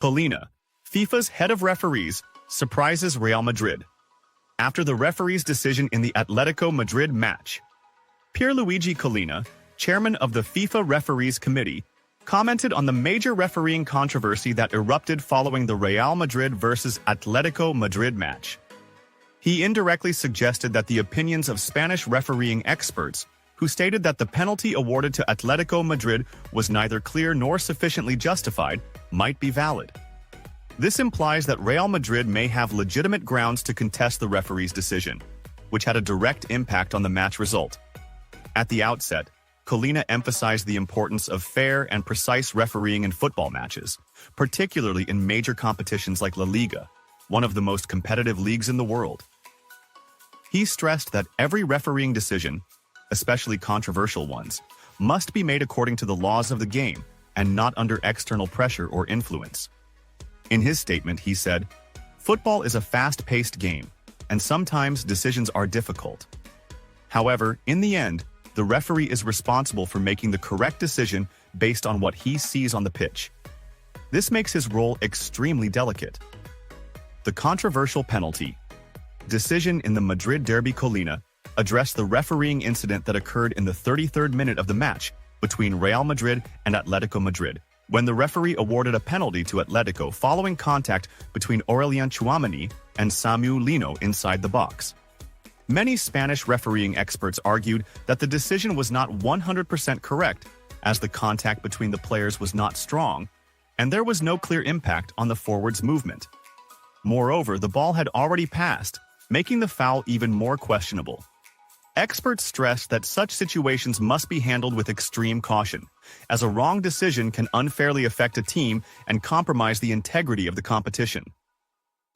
Colina, FIFA's head of referees, surprises Real Madrid. After the referee's decision in the Atletico Madrid match, Pierluigi Collina, chairman of the FIFA Referees Committee, commented on the major refereeing controversy that erupted following the Real Madrid versus Atletico Madrid match. He indirectly suggested that the opinions of Spanish refereeing experts, who stated that the penalty awarded to Atletico Madrid was neither clear nor sufficiently justified, might be valid. This implies that Real Madrid may have legitimate grounds to contest the referee's decision, which had a direct impact on the match result. At the outset, Collina emphasized the importance of fair and precise refereeing in football matches, particularly in major competitions like La Liga, one of the most competitive leagues in the world. He stressed that every refereeing decision, especially controversial ones, must be made according to the laws of the game and not under external pressure or influence. In his statement, he said, "Football is a fast-paced game, and sometimes decisions are difficult. However, in the end, the referee is responsible for making the correct decision based on what he sees on the pitch. This makes his role extremely delicate." The controversial penalty decision in the Madrid derby. Collina addressed the refereeing incident that occurred in the 33rd minute of the match between Real Madrid and Atletico Madrid, when the referee awarded a penalty to Atletico following contact between Aurelian Tchouaméni and Samu Lino inside the box. Many Spanish refereeing experts argued that the decision was not 100% correct, as the contact between the players was not strong, and there was no clear impact on the forward's movement. Moreover, the ball had already passed, making the foul even more questionable. Experts stressed that such situations must be handled with extreme caution, as a wrong decision can unfairly affect a team and compromise the integrity of the competition.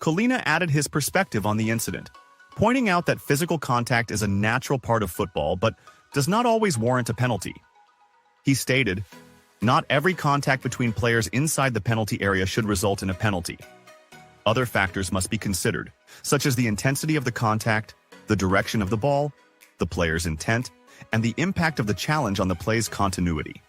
Collina added his perspective on the incident, pointing out that physical contact is a natural part of football but does not always warrant a penalty. He stated, "Not every contact between players inside the penalty area should result in a penalty. Other factors must be considered, such as the intensity of the contact, the direction of the ball, the player's intent, and the impact of the challenge on the play's continuity."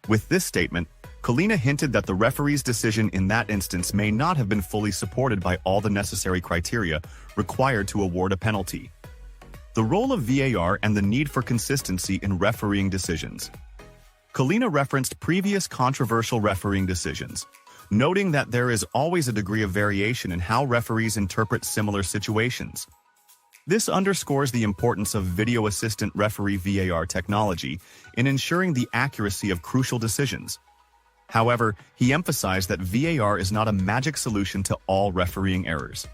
With this statement, Collina hinted that the referee's decision in that instance may not have been fully supported by all the necessary criteria required to award a penalty. The role of VAR and the need for consistency in refereeing decisions. Collina referenced previous controversial refereeing decisions, noting that there is always a degree of variation in how referees interpret similar situations. This underscores the importance of video assistant referee VAR technology in ensuring the accuracy of crucial decisions. However, he emphasized that VAR is not a magic solution to all refereeing errors.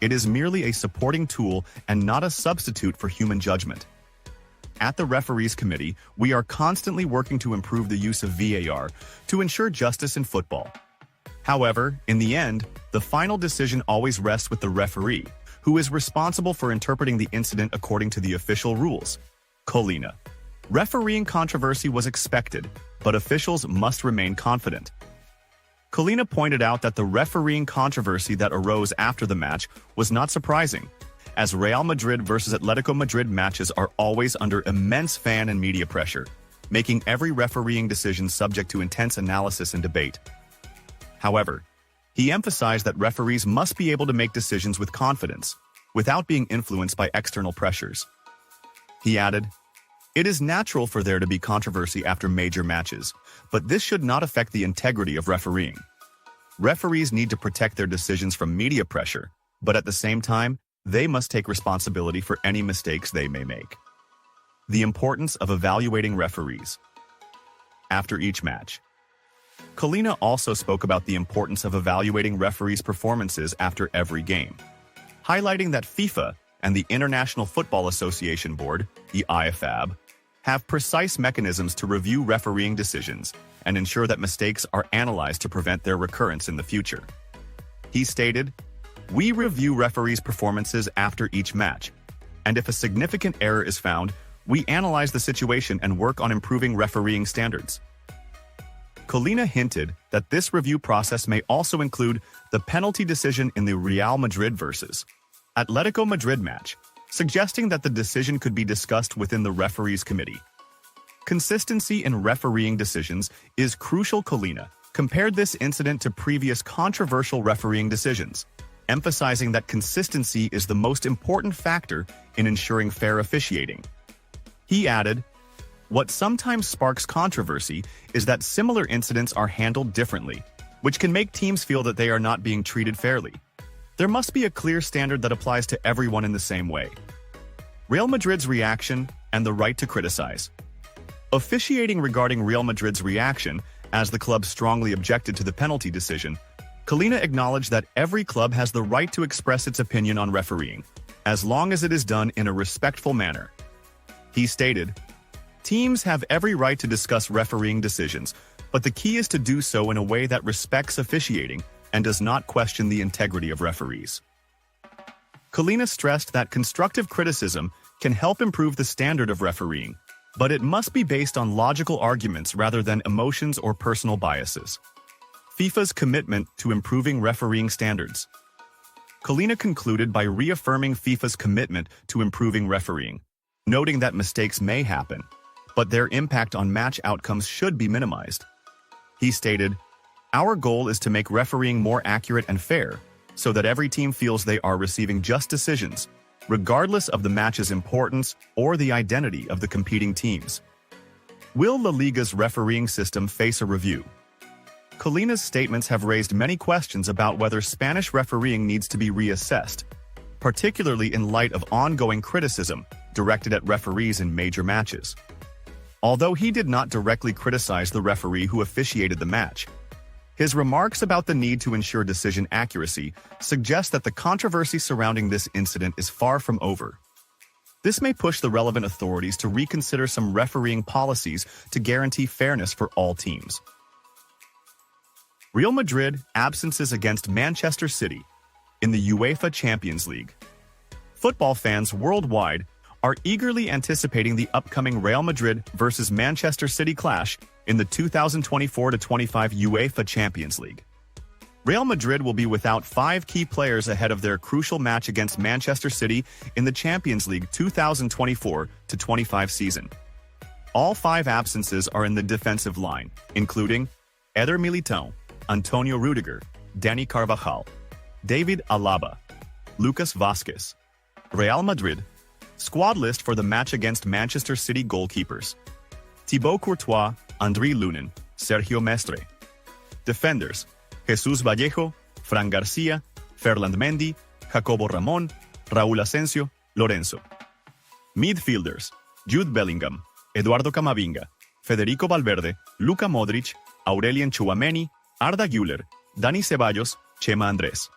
It is merely a supporting tool and not a substitute for human judgment. At the Referees Committee, we are constantly working to improve the use of VAR to ensure justice in football. However, in the end, the final decision always rests with the referee, who is responsible for interpreting the incident according to the official rules. Collina. Refereeing controversy was expected, but officials must remain confident. Collina pointed out that the refereeing controversy that arose after the match was not surprising, as Real Madrid versus Atletico Madrid matches are always under immense fan and media pressure, making every refereeing decision subject to intense analysis and debate. However, he emphasized that referees must be able to make decisions with confidence, without being influenced by external pressures. He added, "It is natural for there to be controversy after major matches, but this should not affect the integrity of refereeing. Referees need to protect their decisions from media pressure, but at the same time, they must take responsibility for any mistakes they may make." The importance of evaluating referees. After each match, Collina also spoke about the importance of evaluating referees' performances after every game, highlighting that FIFA and the International Football Association Board, the IFAB, have precise mechanisms to review refereeing decisions and ensure that mistakes are analyzed to prevent their recurrence in the future. He stated, "We review referees' performances after each match, and if a significant error is found, we analyze the situation and work on improving refereeing standards." Collina hinted that this review process may also include the penalty decision in the Real Madrid versus Atletico Madrid match, suggesting that the decision could be discussed within the Referees Committee. Consistency in refereeing decisions is crucial. Collina compared this incident to previous controversial refereeing decisions, emphasizing that consistency is the most important factor in ensuring fair officiating. He added, "What sometimes sparks controversy is that similar incidents are handled differently, which can make teams feel that they are not being treated fairly. There must be a clear standard that applies to everyone in the same way." Real Madrid's reaction and the right to criticize. Officiating regarding Real Madrid's reaction, as the club strongly objected to the penalty decision, Colina acknowledged that every club has the right to express its opinion on refereeing, as long as it is done in a respectful manner. He stated, "Teams have every right to discuss refereeing decisions, but the key is to do so in a way that respects officiating and does not question the integrity of referees." Colina stressed that constructive criticism can help improve the standard of refereeing, but it must be based on logical arguments rather than emotions or personal biases. FIFA's commitment to improving refereeing standards. Colina concluded by reaffirming FIFA's commitment to improving refereeing, noting that mistakes may happen, but their impact on match outcomes should be minimized. He stated, "Our goal is to make refereeing more accurate and fair, so that every team feels they are receiving just decisions, regardless of the match's importance or the identity of the competing teams." Will La Liga's refereeing system face a review? Colina's statements have raised many questions about whether Spanish refereeing needs to be reassessed, particularly in light of ongoing criticism directed at referees in major matches. Although he did not directly criticize the referee who officiated the match, his remarks about the need to ensure decision accuracy suggest that the controversy surrounding this incident is far from over. This may push the relevant authorities to reconsider some refereeing policies to guarantee fairness for all teams. Real Madrid absences against Manchester City in the UEFA Champions League. Football fans worldwide are eagerly anticipating the upcoming Real Madrid versus Manchester City clash in the 2024-25 UEFA Champions League. Real Madrid will be without 5 key players ahead of their crucial match against Manchester City in the Champions League 2024-25 season. All 5 absences are in the defensive line, including Eder Militão, Antonio Rudiger, Dani Carvajal, David Alaba, Lucas Vázquez. Real Madrid squad list for the match against Manchester City goalkeepers: Thibaut Courtois, André Lunin, Sergio Mestre. Defenders: Jesús Vallejo, Fran García, Ferland Mendy, Jacobo Ramón, Raúl Asensio, Lorenzo. Midfielders: Jude Bellingham, Eduardo Camavinga, Federico Valverde, Luka Modric, Aurelien Tchouaméni, Arda Güler, Dani Ceballos, Chema Andrés.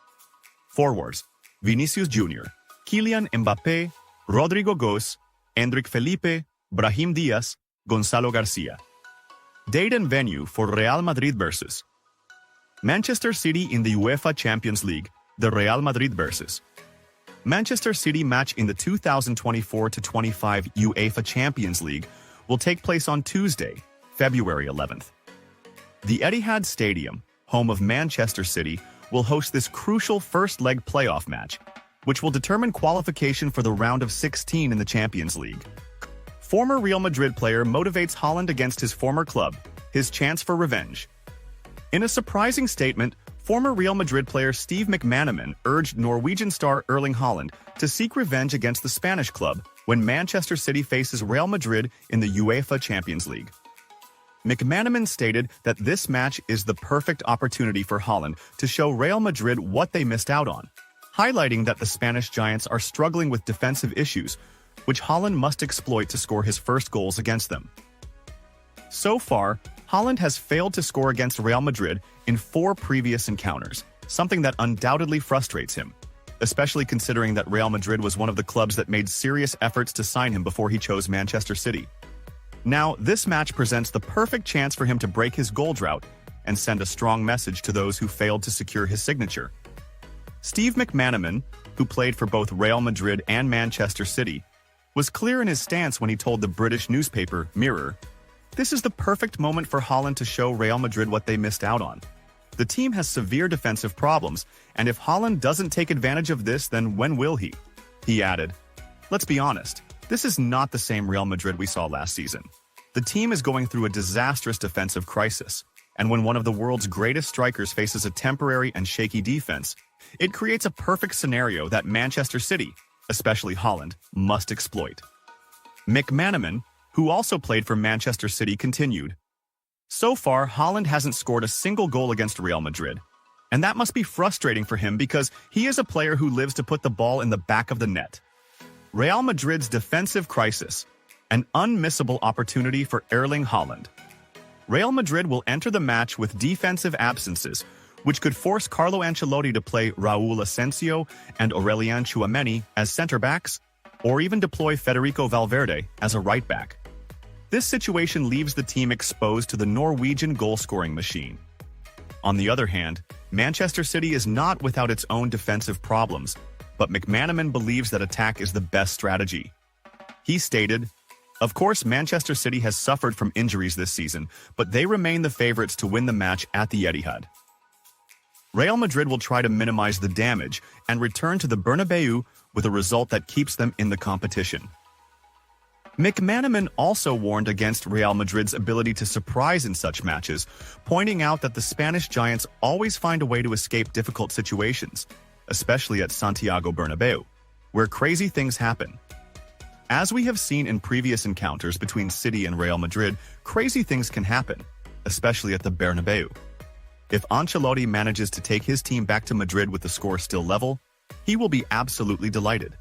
Forwards: Vinicius Jr., Kylian Mbappé, Rodrigo Góes, Endrick Felipe, Brahim Díaz, Gonzalo García. Date and venue for Real Madrid versus Manchester City in the UEFA Champions League, the Real Madrid versus Manchester City match in the 2024-25 UEFA Champions League will take place on Tuesday, February 11th. The Etihad Stadium, home of Manchester City, will host this crucial first-leg playoff match, which will determine qualification for the round of 16 in the Champions League. Former Real Madrid player motivates Haaland against his former club, his chance for revenge. In a surprising statement, former Real Madrid player Steve McManaman urged Norwegian star Erling Haaland to seek revenge against the Spanish club when Manchester City faces Real Madrid in the UEFA Champions League. McManaman stated that this match is the perfect opportunity for Haaland to show Real Madrid what they missed out on, highlighting that the Spanish Giants are struggling with defensive issues, which Haaland must exploit to score his first goals against them. So far, Haaland has failed to score against Real Madrid in 4 previous encounters, something that undoubtedly frustrates him, especially considering that Real Madrid was one of the clubs that made serious efforts to sign him before he chose Manchester City. Now, this match presents the perfect chance for him to break his goal drought and send a strong message to those who failed to secure his signature. Steve McManaman, who played for both Real Madrid and Manchester City, was clear in his stance when he told the British newspaper Mirror, "This is the perfect moment for Haaland to show Real Madrid what they missed out on. The team has severe defensive problems, and if Haaland doesn't take advantage of this, then when will he?" He added, "Let's be honest, this is not the same Real Madrid we saw last season. The team is going through a disastrous defensive crisis, and when one of the world's greatest strikers faces a temporary and shaky defense, it creates a perfect scenario that Manchester City, especially Haaland, must exploit. McManaman, who also played for Manchester City, continued, "So far, Haaland hasn't scored a single goal against Real Madrid, and that must be frustrating for him because he is a player who lives to put the ball in the back of the net." Real Madrid's defensive crisis, an unmissable opportunity for Erling Haaland. Real Madrid will enter the match with defensive absences, which could force Carlo Ancelotti to play Raul Asensio and Aurelien Tchouameni as center-backs, or even deploy Federico Valverde as a right-back. This situation leaves the team exposed to the Norwegian goal-scoring machine. On the other hand, Manchester City is not without its own defensive problems, but McManaman believes that attack is the best strategy. He stated, "Of course, Manchester City has suffered from injuries this season, but they remain the favorites to win the match at the Etihad. Real Madrid will try to minimize the damage and return to the Bernabeu with a result that keeps them in the competition." McManaman also warned against Real Madrid's ability to surprise in such matches, pointing out that the Spanish giants always find a way to escape difficult situations, especially at Santiago Bernabeu, where crazy things happen. As we have seen in previous encounters between City and Real Madrid, crazy things can happen, especially at the Bernabeu. If Ancelotti manages to take his team back to Madrid with the score still level, he will be absolutely delighted.